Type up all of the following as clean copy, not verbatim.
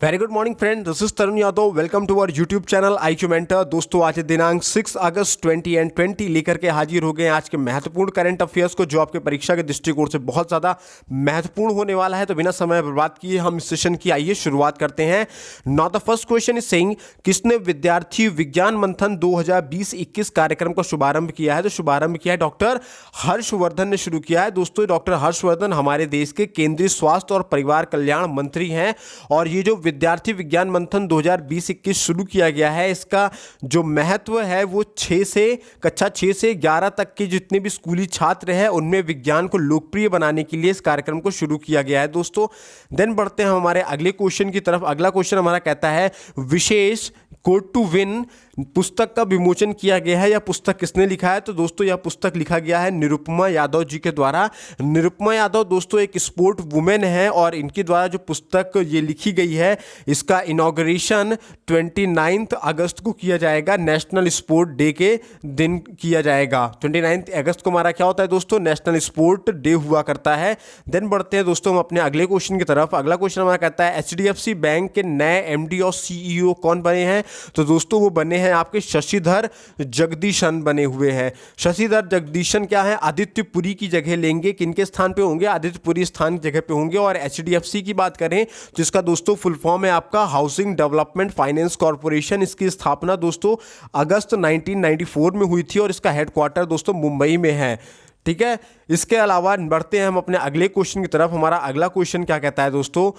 Very good morning friend, this is Tarun Yadav. Welcome to our YouTube channel IQ mentor. दोस्तों, आज दिनांक 6 अगस्त 2020 लेकर के हाजिर हो गए आज के महत्वपूर्ण करंट अफेयर्स को, जो आपके परीक्षा के दृष्टिकोण से बहुत ज़्यादा महत्वपूर्ण होने वाला है। तो बिना समय बर्बाद किए हम इस सेशन की आइए शुरुआत करते हैं। Now the first question is saying, किसने विद्यार्थी विज्ञान मंथन 2020-21 कार्यक्रम का शुभारंभ किया है? तो शुभारंभ किया है डॉक्टर हर्षवर्धन ने शुरू किया है। दोस्तों, डॉक्टर हर्षवर्धन हमारे देश के केंद्रीय स्वास्थ्य और परिवार कल्याण मंत्री हैं। और ये जो विद्यार्थी विज्ञान मंथन 2020-21 शुरू किया गया है, इसका जो महत्व है वो कक्षा 6 से 11 तक के जितने भी स्कूली छात्र हैं उनमें विज्ञान को लोकप्रिय बनाने के लिए इस कार्यक्रम को शुरू किया गया है। दोस्तों, देन बढ़ते हैं हमारे अगले क्वेश्चन की तरफ। अगला क्वेश्चन हमारा कहता है, विशेष कोड टू विन पुस्तक का विमोचन किया गया है। यह पुस्तक किसने लिखा है? तो दोस्तों, यह पुस्तक लिखा गया है निरुपमा यादव जी के द्वारा। निरुपमा यादव दोस्तों एक स्पोर्ट वुमेन है और इनके द्वारा जो पुस्तक ये लिखी गई है, इसका इनॉग्रेशन 29 अगस्त को किया जाएगा। नेशनल स्पोर्ट डे के दिन किया जाएगा। 29 अगस्त को हमारा क्या होता है दोस्तों? नेशनल स्पोर्ट डे हुआ करता है। देन बढ़ते हैं दोस्तों हम अपने अगले क्वेश्चन की तरफ। अगला क्वेश्चन हमारा कहता है, HDFC बैंक के नए MD और CEO कौन बने हैं? तो दोस्तों वो बने हैं आपके शशिधर जगदीशन बने हुए हैं। शशिधर जगदीशन क्या है? आदित्य पुरी की जगह लेंगे। किनके स्थान पे होंगे? आदित्य पुरी स्थान की जगह पे होंगे। और HDFC की बात करें जिसका दोस्तों फुल फॉर्म है आपका हाउसिंग डेवलपमेंट फाइनेंस कॉर्पोरेशन। इसकी स्थापना दोस्तों अगस्त 1994 में हुई थी और इसका हेडक्वार्टर दोस्तों मुंबई में है। ठीक है, इसके अलावा बढ़ते हैं हम अपने अगले क्वेश्चन की तरफ। हमारा अगला क्वेश्चन क्या कहता है दोस्तों?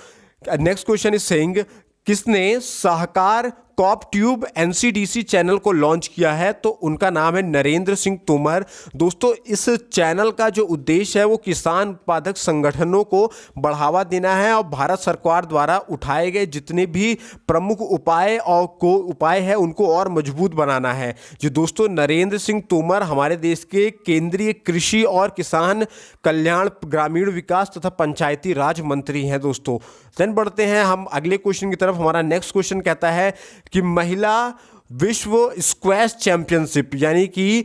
नेक्स्ट क्वेश्चन इज सेइंग, किसने सहकार कॉप ट्यूब NCDC चैनल को लॉन्च किया है? तो उनका नाम है नरेंद्र सिंह तोमर। दोस्तों, इस चैनल का जो उद्देश्य है वो किसान उत्पादक संगठनों को बढ़ावा देना है और भारत सरकार द्वारा उठाए गए जितने भी प्रमुख उपाय है उनको और मजबूत बनाना है। जो दोस्तों नरेंद्र सिंह तोमर हमारे देश के केंद्रीय कृषि और किसान कल्याण, ग्रामीण विकास तथा पंचायती राज मंत्री हैं दोस्तों। देन बढ़ते हैं हम अगले क्वेश्चन की तरफ। हमारा नेक्स्ट क्वेश्चन कहता है कि महिला विश्व स्क्वैश चैंपियनशिप यानी कि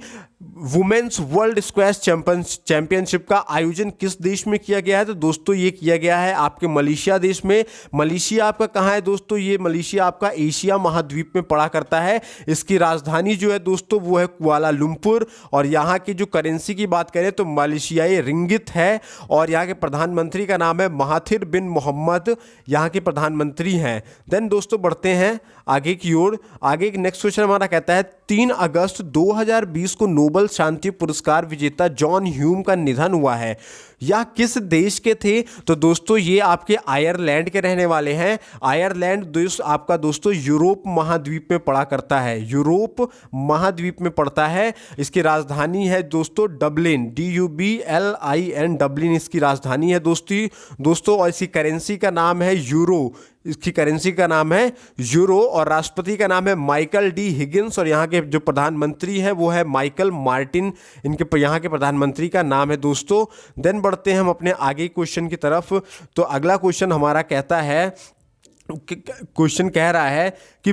वुमेन्स वर्ल्ड स्क्वैश चैंपियनशिप का आयोजन किस देश में किया गया है? तो दोस्तों ये किया गया है आपके मलेशिया देश में। मलेशिया आपका कहाँ है दोस्तों? ये मलेशिया आपका एशिया महाद्वीप में पड़ा करता है। इसकी राजधानी जो है दोस्तों वो है कुआलालंपुर। और यहाँ की जो करेंसी की बात करें तो मलेशियाई रिंगित है। और यहाँ के प्रधानमंत्री का नाम है महाथिर बिन मोहम्मद, यहाँ के प्रधानमंत्री हैं। देन दोस्तों बढ़ते हैं आगे की ओर। आगे नेक्स्ट क्वेश्चन हमारा कहता है, 3 अगस्त 2020 को नोबेल शांति पुरस्कार विजेता जॉन ह्यूम का निधन हुआ है। यह किस देश के थे? तो दोस्तों ये आपके आयरलैंड के रहने वाले हैं। आयरलैंड देश आपका दोस्तों यूरोप महाद्वीप में पड़ा करता है। यूरोप महाद्वीप में पड़ता है। इसकी राजधानी है दोस्तों डबलिन, DUBLIN, डबलिन इसकी राजधानी है दोस्तों। और इसकी करेंसी का नाम है यूरो। इसकी करेंसी का नाम है यूरो और राष्ट्रपति का नाम है माइकल D हिगिंस। और यहाँ के जो प्रधानमंत्री हैं वो है माइकल मार्टिन, इनके यहाँ के प्रधानमंत्री का नाम है दोस्तों। देन बढ़ते हैं हम अपने आगे क्वेश्चन की तरफ। तो अगला क्वेश्चन हमारा कहता है, क्वेश्चन कह रहा है कि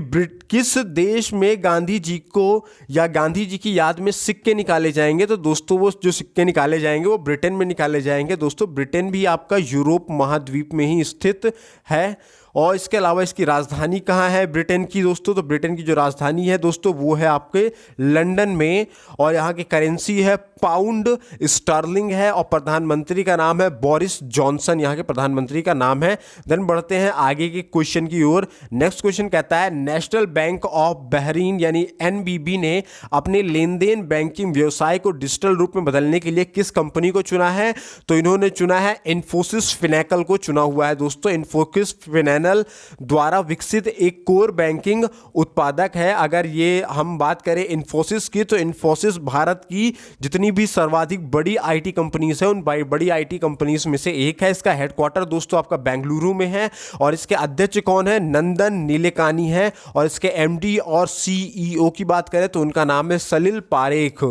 किस देश में गांधी जी को या गांधी जी की याद में सिक्के निकाले जाएंगे? तो दोस्तों वो जो सिक्के निकाले जाएंगे वो ब्रिटेन में निकाले जाएंगे। दोस्तों ब्रिटेन भी आपका यूरोप महाद्वीप में ही स्थित है। और इसके अलावा इसकी राजधानी कहाँ है ब्रिटेन की दोस्तों? तो ब्रिटेन की जो राजधानी है दोस्तों वो है आपके लंदन में। और यहाँ की करेंसी है पाउंड स्टर्लिंग है। और प्रधानमंत्री का नाम है बोरिस जॉनसन, यहाँ के प्रधानमंत्री का नाम है। देन बढ़ते हैं आगे के क्वेश्चन की ओर। नेक्स्ट क्वेश्चन कहता है, नेशनल बैंक ऑफ बहरीन यानी NBB ने अपने लेन देन बैंकिंग व्यवसाय को डिजिटल रूप में बदलने के लिए किस कंपनी को चुना है? तो इन्होंने चुना है इन्फोसिस फिनेकल को चुना हुआ है दोस्तों। इन्फोसिस फिनेकल द्वारा विकसित एक कोर बैंकिंग उत्पादक है। अगर ये हम बात करें इन्फोसिस की, तो इन्फोसिस भारत की जितनी भी सर्वाधिक बड़ी IT कंपनीज है उन बड़ी IT कंपनीज में से एक है। इसका हेडक्वार्टर दोस्तों आपका बेंगलुरु में है। और इसके अध्यक्ष कौन है? नंदन नीलेकानी है। और इसके MD और CEO की बात करें तो उनका नाम है सलिल पारेख।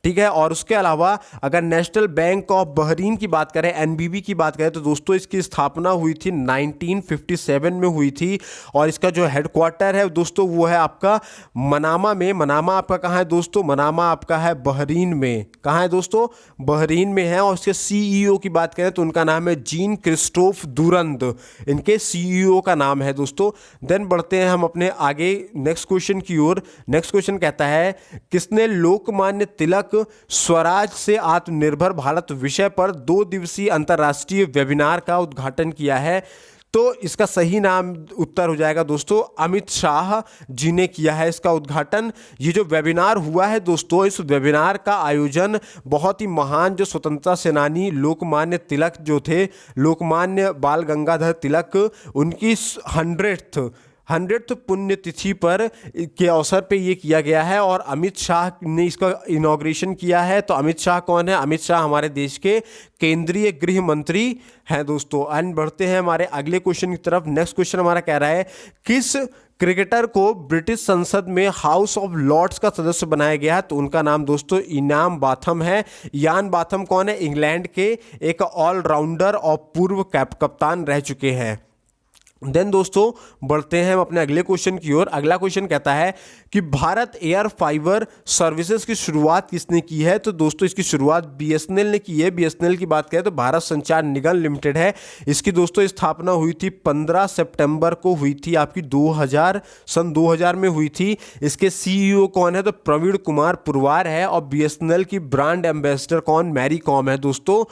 ठीक है। और उसके अलावा अगर नेशनल बैंक ऑफ बहरीन की बात करें, एनबीबी की बात करें, तो दोस्तों इसकी स्थापना हुई थी 1957 में हुई थी। और इसका जो हेडक्वार्टर है दोस्तों वो है आपका मनामा में। मनामा आपका कहाँ है दोस्तों? मनामा आपका है बहरीन में। कहाँ है दोस्तों? बहरीन में है। और इसके सीईओ की बात करें तो उनका नाम है जीन क्रिस्टोफ दुरंद, इनके सीईओ का नाम है दोस्तों। देन बढ़ते हैं हम अपने आगे नेक्स्ट क्वेश्चन की ओर। नेक्स्ट क्वेश्चन कहता है किसने लोकमान्य तिलक स्वराज से आत्मनिर्भर भारत विषय पर 2 दिवसीय अंतर्राष्ट्रीय वेबिनार का उद्घाटन किया है? तो इसका सही नाम उत्तर हो जाएगा दोस्तों अमित शाह जी ने किया है इसका उद्घाटन। ये जो वेबिनार हुआ है दोस्तों, इस वेबिनार का आयोजन बहुत ही महान जो स्वतंत्रता सेनानी लोकमान्य तिलक जो थे, लोकमान्य बाल गंगाधर तिलक, उनकी 100th पुण्यतिथि पर के अवसर पे ये किया गया है। और अमित शाह ने इसका इनॉग्रेशन किया है। तो अमित शाह कौन है? अमित शाह हमारे देश के केंद्रीय गृह मंत्री हैं दोस्तों। एंड बढ़ते हैं हमारे अगले क्वेश्चन की तरफ। नेक्स्ट क्वेश्चन हमारा कह रहा है किस क्रिकेटर को ब्रिटिश संसद में हाउस ऑफ लॉर्ड्स का सदस्य बनाया गया है? तो उनका नाम दोस्तों इयान बाथम है। इयान बाथम कौन है? इंग्लैंड के एक ऑलराउंडर और पूर्व कप्तान रह चुके हैं। देन दोस्तों बढ़ते हैं हम अपने अगले क्वेश्चन की ओर। अगला क्वेश्चन कहता है कि भारत एयर फाइबर सर्विसेज की शुरुआत किसने की है? तो दोस्तों इसकी शुरुआत बीएसएनएल ने की है। बीएसएनएल की बात करें तो भारत संचार निगम लिमिटेड है। इसकी दोस्तों स्थापना हुई थी 15 सितंबर को हुई थी आपकी सन 2000 में हुई थी। इसके सीईओ कौन है? तो प्रवीण कुमार पुरवार है। और बीएसएनएल की ब्रांड एम्बेसडर कौन? मैरी कॉम है दोस्तों।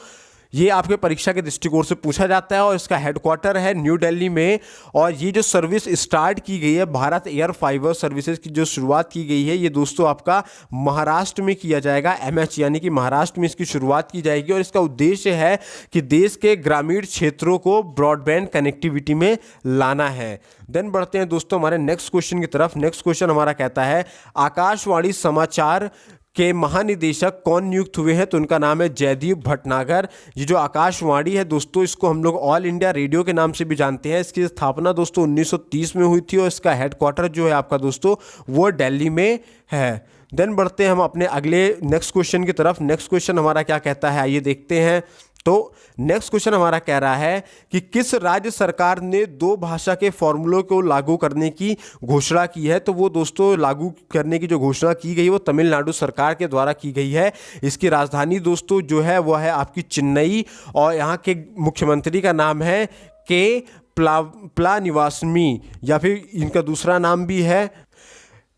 ये आपके परीक्षा के दृष्टिकोण से पूछा जाता है। और इसका हेडक्वार्टर है न्यू दिल्ली में। और ये जो सर्विस स्टार्ट की गई है, भारत एयर फाइबर सर्विसेज की जो शुरुआत की गई है, ये दोस्तों आपका महाराष्ट्र में किया जाएगा। एमएच यानी कि महाराष्ट्र में इसकी शुरुआत की जाएगी। और इसका उद्देश्य है कि देश के ग्रामीण क्षेत्रों को ब्रॉडबैंड कनेक्टिविटी में लाना है। देन बढ़ते हैं दोस्तों हमारे नेक्स्ट क्वेश्चन की तरफ। नेक्स्ट क्वेश्चन हमारा कहता है आकाशवाणी समाचार के महानिदेशक कौन नियुक्त हुए हैं? तो उनका नाम है जयदीप भटनागर। ये जो आकाशवाणी है दोस्तों, इसको हम लोग ऑल इंडिया रेडियो के नाम से भी जानते हैं। इसकी स्थापना दोस्तों 1930 में हुई थी। और इसका हेडक्वार्टर जो है आपका दोस्तों वो दिल्ली में है। देन बढ़ते हैं हम अपने अगले नेक्स्ट क्वेश्चन की तरफ। नेक्स्ट क्वेश्चन हमारा क्या कहता है, आइए देखते हैं। तो नेक्स्ट क्वेश्चन हमारा कह रहा है कि किस राज्य सरकार ने 2 भाषा के फॉर्मूलों को लागू करने की घोषणा की है? तो वो दोस्तों लागू करने की जो घोषणा की गई वो तमिलनाडु सरकार के द्वारा की गई है। इसकी राजधानी दोस्तों जो है वो है आपकी चेन्नई। और यहाँ के मुख्यमंत्री का नाम है के प्लानिवासमी, या फिर इनका दूसरा नाम भी है,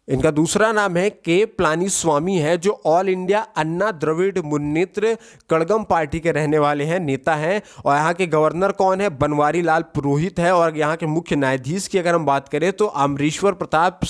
इनका दूसरा नाम है के पलानीस्वामी है, जो ऑल इंडिया अन्ना द्रविड़ मुन्नेत्र कड़गम पार्टी के रहने वाले हैं, नेता हैं। और यहाँ के गवर्नर कौन है? बनवारी लाल पुरोहित है। और यहाँ के मुख्य न्यायाधीश की अगर हम बात करें तो अमरीश्वर प्रताप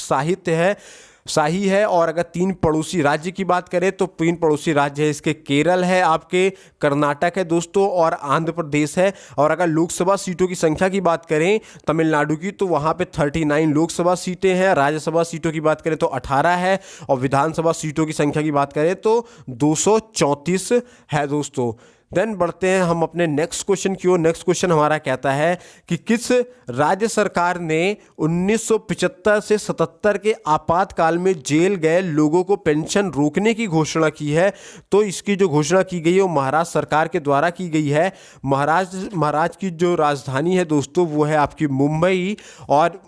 शाही है। और अगर 3 पड़ोसी राज्य की बात करें तो 3 पड़ोसी राज्य है इसके केरल है, आपके कर्नाटक है दोस्तों, और आंध्र प्रदेश है। और अगर लोकसभा सीटों की संख्या की बात करें तमिलनाडु की, तो वहाँ पे 39 लोकसभा सीटें हैं। राज्यसभा सीटों की बात करें तो 18 है। और विधानसभा सीटों की संख्या की बात करें तो 234 है दोस्तों। देन बढ़ते हैं हम अपने नेक्स्ट क्वेश्चन की ओर। नेक्स्ट क्वेश्चन हमारा कहता है कि किस राज्य सरकार ने 1975 से 77 के आपातकाल में जेल गए लोगों को पेंशन रोकने की घोषणा की है? तो इसकी जो घोषणा की गई है वो महाराष्ट्र सरकार के द्वारा की गई है। महाराष्ट्र की जो राजधानी है दोस्तों वो है आपकी मुंबई। और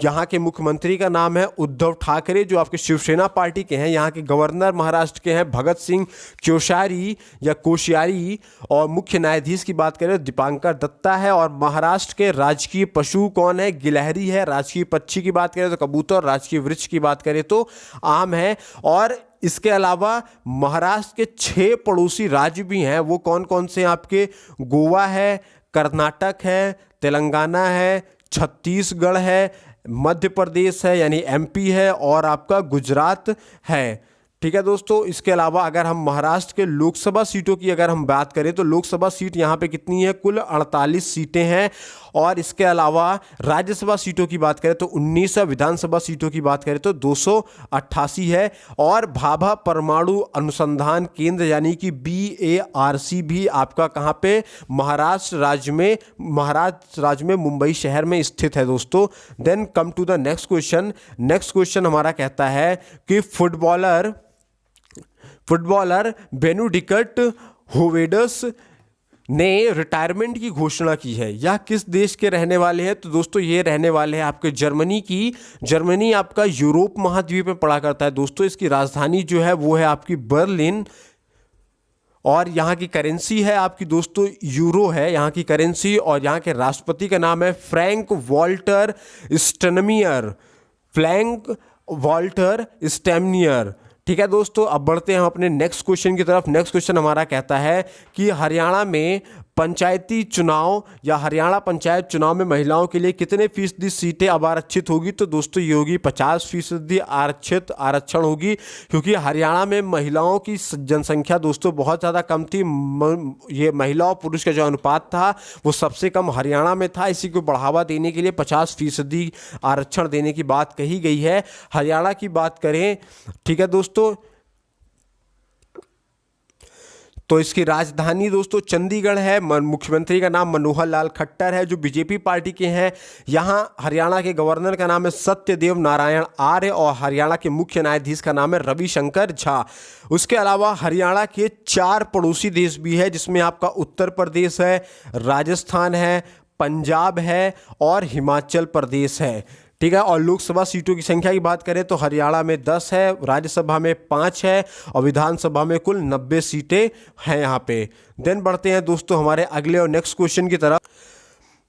यहाँ के मुख्यमंत्री का नाम है उद्धव ठाकरे, जो आपके शिवसेना पार्टी के हैं। यहाँ के गवर्नर महाराष्ट्र के हैं भगत सिंह कोश्यारी। और मुख्य न्यायाधीश की बात करें दीपांकर दत्ता है। और महाराष्ट्र के राजकीय पशु कौन है? गिलहरी है। राजकीय पक्षी की बात करें तो कबूतर। राजकीय वृक्ष की बात करें तो आम है। और इसके अलावा महाराष्ट्र के 6 पड़ोसी राज्य भी हैं। वो कौन कौन से? आपके गोवा है, कर्नाटक है, तेलंगाना है, छत्तीसगढ़ है, मध्य प्रदेश है यानी एमपी है, और आपका गुजरात है। ठीक है दोस्तों। इसके अलावा अगर हम महाराष्ट्र के लोकसभा सीटों की अगर हम बात करें तो लोकसभा सीट यहाँ पे कितनी है? कुल 48 सीटें हैं। और इसके अलावा राज्यसभा सीटों की बात करें तो 19 है। विधानसभा सीटों की बात करें तो 288 है। और भाभा परमाणु अनुसंधान केंद्र यानी कि BARC भी आपका कहाँ पे? महाराष्ट्र राज्य में मुंबई शहर में स्थित है दोस्तों। Then come to the next question. Next question हमारा कहता है कि फुटबॉलर बेनुडिक्ट होवेडस ने रिटायरमेंट की घोषणा की है। यह किस देश के रहने वाले हैं? तो दोस्तों ये रहने वाले हैं आपके जर्मनी की। जर्मनी आपका यूरोप महाद्वीप में पड़ा करता है दोस्तों। इसकी राजधानी जो है वो है आपकी बर्लिन, और यहाँ की करेंसी है आपकी दोस्तों यूरो है यहाँ की करेंसी, और यहाँ के राष्ट्रपति का नाम है Frank Walter Steinmeier. Frank Walter Steinmeier. ठीक है दोस्तों, अब बढ़ते हैं हम अपने नेक्स्ट क्वेश्चन की तरफ। नेक्स्ट क्वेश्चन हमारा कहता है कि हरियाणा में पंचायती चुनाव या हरियाणा पंचायत चुनाव में महिलाओं के लिए कितने फीसदी सीटें अब आरक्षित होगी? तो दोस्तों ये होगी 50% आरक्षण होगी, क्योंकि हरियाणा में महिलाओं की जनसंख्या दोस्तों बहुत ज़्यादा कम थी। ये महिला और पुरुष का जो अनुपात था वो सबसे कम हरियाणा में था। इसी को बढ़ावा देने के लिए 50% आरक्षण देने की बात कही गई है। हरियाणा की बात करें, ठीक है दोस्तों, तो इसकी राजधानी दोस्तों चंडीगढ़ है। मुख्यमंत्री का नाम मनोहर लाल खट्टर है जो बीजेपी पार्टी के हैं। यहाँ हरियाणा के गवर्नर का नाम है सत्यदेव नारायण आर्य, और हरियाणा के मुख्य न्यायाधीश का नाम है रविशंकर झा। उसके अलावा हरियाणा के 4 पड़ोसी देश भी है, जिसमें आपका उत्तर प्रदेश है, राजस्थान है, पंजाब है और हिमाचल प्रदेश है। ठीक है, और लोकसभा सीटों की संख्या की बात करें तो हरियाणा में 10 है, राज्यसभा में 5 है और विधानसभा में कुल 90 सीटें हैं यहाँ पे। देन बढ़ते हैं दोस्तों हमारे अगले और नेक्स्ट क्वेश्चन की तरफ।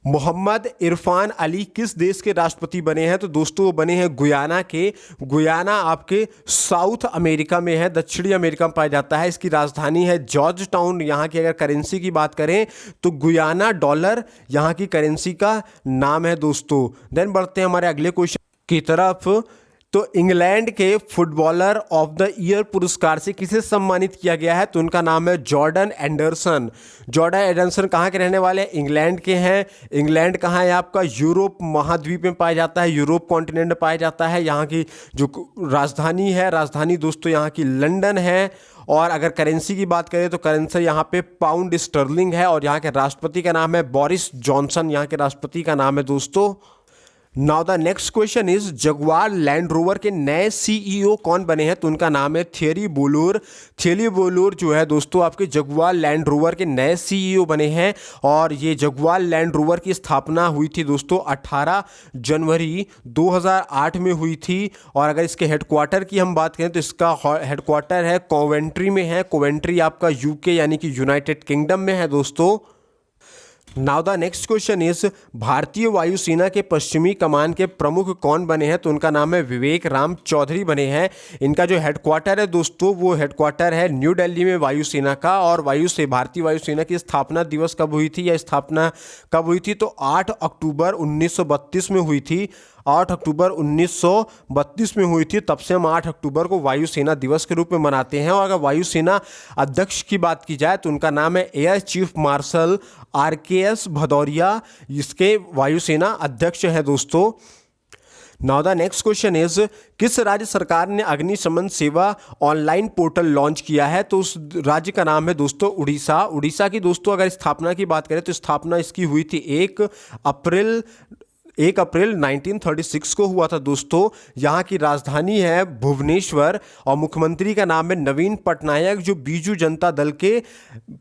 मोहम्मद इरफान अली किस देश के राष्ट्रपति बने हैं? तो दोस्तों वो बने हैं गुयाना के। गुयाना आपके साउथ अमेरिका में है, दक्षिणी अमेरिका में पाया जाता है। इसकी राजधानी है जॉर्ज टाउन। यहाँ की अगर करेंसी की बात करें तो गुयाना डॉलर यहाँ की करेंसी का नाम है दोस्तों। देन बढ़ते हैं हमारे अगले क्वेश्चन की तरफ। तो इंग्लैंड के फुटबॉलर ऑफ द ईयर पुरस्कार से किसे सम्मानित किया गया है? तो उनका नाम है जॉर्डन एंडरसन। जॉर्डन एंडरसन कहाँ के रहने वाले हैं? इंग्लैंड के हैं। इंग्लैंड कहाँ है आपका? यूरोप महाद्वीप में पाया जाता है, यूरोप कॉन्टिनेंट में पाया जाता है। यहाँ की जो राजधानी है, राजधानी दोस्तों यहाँ की लंदन है। और अगर करेंसी की बात करें तो करेंसी यहाँ पे पाउंड स्टर्लिंग है, और यहाँ के राष्ट्रपति का नाम है बोरिस जॉनसन। यहाँ के राष्ट्रपति का नाम है दोस्तों। Now the next question is Jaguar land rover के नए सीईओ कौन बने हैं? तो उनका नाम है थियरी बोलोर। थियरी बोलोर जो है दोस्तों आपके जगुआर लैंड रोवर के नए सीईओ बने हैं, और ये जगुआर लैंड रोवर की स्थापना हुई थी दोस्तों 18 जनवरी 2008 में हुई थी। और अगर इसके हेडक्वार्टर की हम बात करें तो इसका हेडक्वार्टर है कोवेंट्री में है। कोवेंट्री आपका यूके यानी कि यूनाइटेड किंगडम में है दोस्तों। Now the next question is भारतीय वायुसेना के पश्चिमी कमान के प्रमुख कौन बने हैं? तो उनका नाम है विवेक राम चौधरी बने हैं। इनका जो हेडक्वार्टर है दोस्तों वो हेडक्वार्टर है न्यू दिल्ली में वायुसेना का। और भारतीय वायुसेना की स्थापना दिवस कब हुई थी या स्थापना कब हुई थी? तो 8 अक्टूबर 1932 में हुई थी। 8 अक्टूबर 1932 में हुई थी। तब से हम 8 अक्टूबर को वायुसेना दिवस के रूप में मनाते हैं। और अगर वायुसेना अध्यक्ष की बात की जाए तो उनका नाम है air chief marshal RKS Bhadauria. इसके वायुसेना अध्यक्ष है दोस्तों। Now the next question is किस राज्य सरकार ने अग्निशमन सेवा ऑनलाइन पोर्टल लॉन्च किया है? तो उस राज्य का नाम है दोस्तों उड़ीसा। उड़ीसा की दोस्तों अगर स्थापना की बात करें तो स्थापना इसकी हुई थी 1 अप्रैल 1936 को हुआ था दोस्तों। यहाँ की राजधानी है भुवनेश्वर, और मुख्यमंत्री का नाम है नवीन पटनायक जो बीजू जनता दल के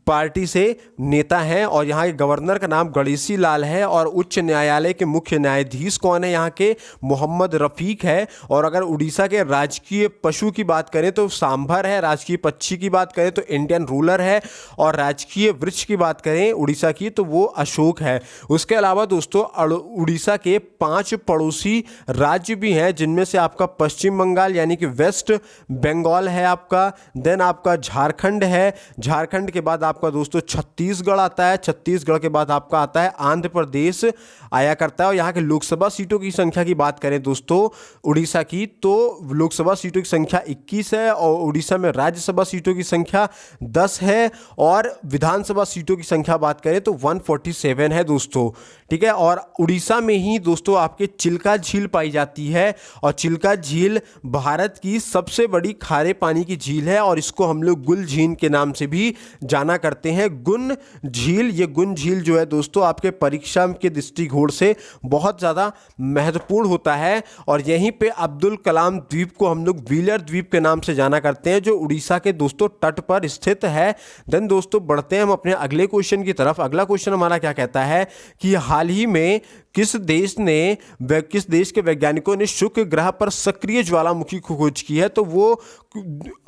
पार्टी से नेता हैं। और यहाँ के गवर्नर का नाम गणेशी लाल है। और उच्च न्यायालय के मुख्य न्यायाधीश कौन है? यहाँ के मोहम्मद रफ़ीक है। और अगर उड़ीसा के राजकीय पशु की बात करें तो सांभर है, राजकीय पक्षी की बात करें तो इंडियन रूलर है, और राजकीय वृक्ष की बात करें उड़ीसा की तो वो अशोक है। उसके अलावा दोस्तों उड़ीसा के 5 पड़ोसी राज्य भी हैं, जिनमें से आपका पश्चिम बंगाल यानी कि वेस्ट बंगाल है आपका। देन आपका झारखंड है। झारखंड के बाद आपका दोस्तों छत्तीसगढ़ आता है। छत्तीसगढ़ के बाद आपका आता है आंध्र प्रदेश आया करता है। और यहाँ के लोकसभा सीटों की संख्या की बात करें दोस्तों उड़ीसा की तो लोकसभा सीटों की संख्या 21 है, और उड़ीसा में राज्यसभा सीटों की संख्या 10 है, और विधानसभा सीटों की संख्या बात करें तो 147 है दोस्तों। ठीक है। और उड़ीसा में ही दोस्तों आपके चिल्का झील पाई जाती है, और चिल्का झील भारत की सबसे बड़ी खारे पानी की झील है, और इसको हम लोग गुल झील के नाम से भी जाना करते हैं। गुन झील, ये गुन झील जो है दोस्तों आपके परीक्षा के दृष्टिकोण से बहुत ज़्यादा महत्वपूर्ण होता है, और यहीं पे अब्दुल कलाम द्वीप को हम लोग व्हीलर द्वीप के नाम से जाना करते हैं, जो उड़ीसा के दोस्तों तट पर स्थित है। देन दोस्तों बढ़ते हैं हम अपने अगले क्वेश्चन की तरफ। अगला क्वेश्चन हमारा क्या कहता है कि हाल ही में किस देश के वैज्ञानिकों ने शुक्र ग्रह पर सक्रिय ज्वालामुखी की खोज की है? तो वो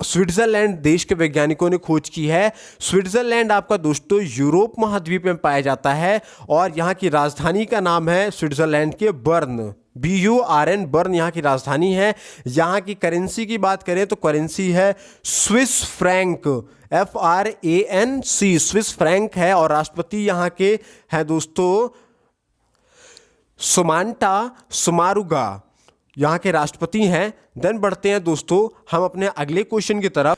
स्विट्जरलैंड देश के वैज्ञानिकों ने खोज की है। स्विट्जरलैंड आपका दोस्तों यूरोप महाद्वीप में पाया जाता है, और यहाँ की राजधानी का नाम है स्विट्जरलैंड के बर्न, BURN, बर्न यहाँ की राजधानी है। यहाँ की करेंसी की बात करें तो करेंसी है Swiss franc, FRANC, Swiss franc है, और राष्ट्रपति यहाँ के हैं दोस्तों सुमांटा सुमारुगा, यहाँ के राष्ट्रपति हैं। देन बढ़ते हैं दोस्तों हम अपने अगले क्वेश्चन की तरफ।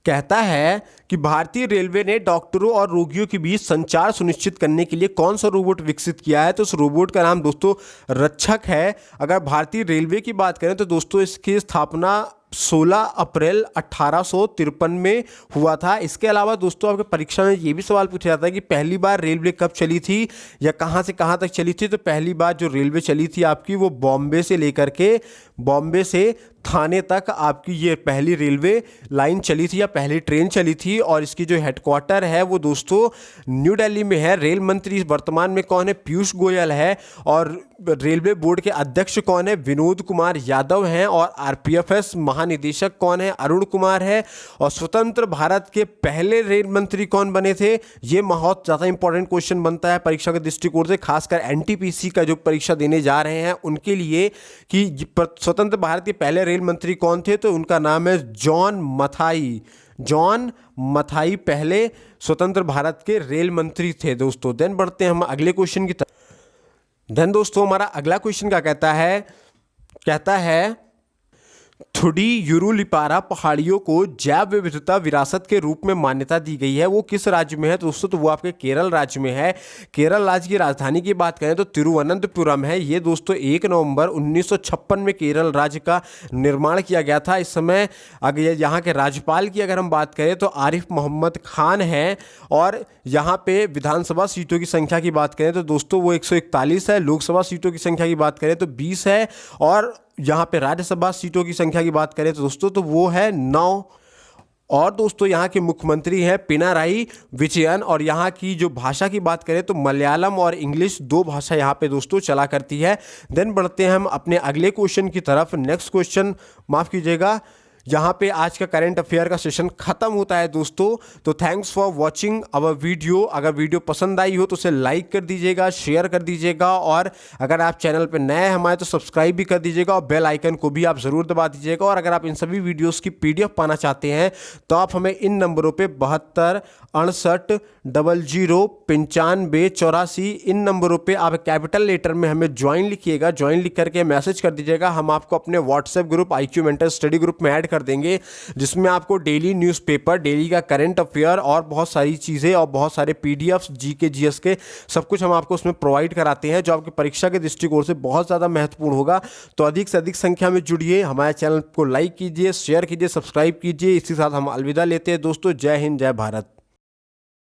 कहता है कि भारतीय रेलवे ने डॉक्टरों और रोगियों के बीच संचार सुनिश्चित करने के लिए कौन सा रोबोट विकसित किया है? तो उस रोबोट का नाम दोस्तों रक्षक है। अगर भारतीय रेलवे की बात करें तो दोस्तों इसकी स्थापना 16 अप्रैल 1853 में हुआ था। इसके अलावा दोस्तों आपके परीक्षा में ये भी सवाल पूछा जाता है कि पहली बार रेलवे कब चली थी या कहाँ से कहाँ तक चली थी? तो पहली बार जो रेलवे चली थी आपकी वो बॉम्बे से लेकर के बॉम्बे से थाने तक आपकी ये पहली रेलवे लाइन चली थी या पहली ट्रेन चली थी, और इसकी जो हेडक्वार्टर है वो दोस्तों न्यू दिल्ली में है। रेल मंत्री वर्तमान में कौन है? पीयूष गोयल है। और रेलवे बोर्ड के अध्यक्ष कौन है? विनोद कुमार यादव हैं। और RPFS महानिदेशक कौन है? अरुण कुमार है। और स्वतंत्र भारत के पहले रेल मंत्री कौन बने थे? ये बहुत ज़्यादा इंपॉर्टेंट क्वेश्चन बनता है परीक्षा के दृष्टिकोण से, खासकर NTPC का जो परीक्षा देने जा रहे हैं उनके लिए, कि स्वतंत्र भारत के पहले रेल मंत्री कौन थे? तो उनका नाम है जॉन मथाई। जॉन मथाई पहले स्वतंत्र भारत के रेल मंत्री थे दोस्तों। देन बढ़ते हैं हम अगले क्वेश्चन की तरफ। देन दोस्तों हमारा अगला क्वेश्चन क्या कहता है थुडी यूरुलिपारा पहाड़ियों को जैव विविधता विरासत के रूप में मान्यता दी गई है। वो किस राज्य में है दोस्तों? तो वो आपके केरल राज्य में है। केरल राज्य की राजधानी की बात करें तो तिरुवनंतपुरम है। ये दोस्तों 1 नवंबर 1956 में केरल राज्य का निर्माण किया गया था। इस समय अगर यहाँ के राज्यपाल की अगर हम बात करें तो आरिफ मोहम्मद खान है। और यहाँ पे विधानसभा सीटों की संख्या की बात करें तो दोस्तों वो 141 है। लोकसभा सीटों की संख्या की बात करें तो 20 है। और यहाँ पे राज्यसभा सीटों की संख्या की बात करें तो दोस्तों तो वो है 9। और दोस्तों यहाँ के मुख्यमंत्री हैं पिनाराई विजयन। और यहाँ की जो भाषा की बात करें तो मलयालम और इंग्लिश 2 भाषा यहाँ पे दोस्तों चला करती है। देन बढ़ते हैं हम अपने अगले क्वेश्चन की तरफ। नेक्स्ट क्वेश्चन, माफ़ कीजिएगा, यहाँ पे आज का करंट अफेयर का सेशन खत्म होता है दोस्तों। तो thanks for watching our video. अगर वीडियो पसंद आई हो तो उसे लाइक कर दीजिएगा, शेयर कर दीजिएगा, और अगर आप चैनल पे नए हैं हमारे तो सब्सक्राइब भी कर दीजिएगा, और बेल आइकन को भी आप ज़रूर दबा दीजिएगा। और अगर आप इन सभी वीडियोज़ की PDF पाना चाहते हैं तो आप हमें इन नंबरों पर 72 68 00 95 84 इन नंबरों पे आप कैपिटल लेटर में हमें ज्वाइन लिखिएगा। ज्वाइन लिख करके मैसेज कर दीजिएगा। हम आपको अपने WhatsApp group IQ mentor study group में ऐड कर देंगे, जिसमें आपको डेली न्यूज़पेपर, डेली का करंट अफेयर और बहुत सारी चीज़ें और बहुत सारे PDFs GK GS के सब कुछ हम आपको उसमें प्रोवाइड कराते हैं, जो आपकी परीक्षा के दृष्टिकोण से बहुत ज़्यादा महत्वपूर्ण होगा। तो अधिक से अधिक संख्या में जुड़िए, हमारे चैनल को लाइक कीजिए, शेयर कीजिए, सब्सक्राइब कीजिए। इसी के साथ हम अलविदा लेते हैं दोस्तों। जय हिंद, जय भारत।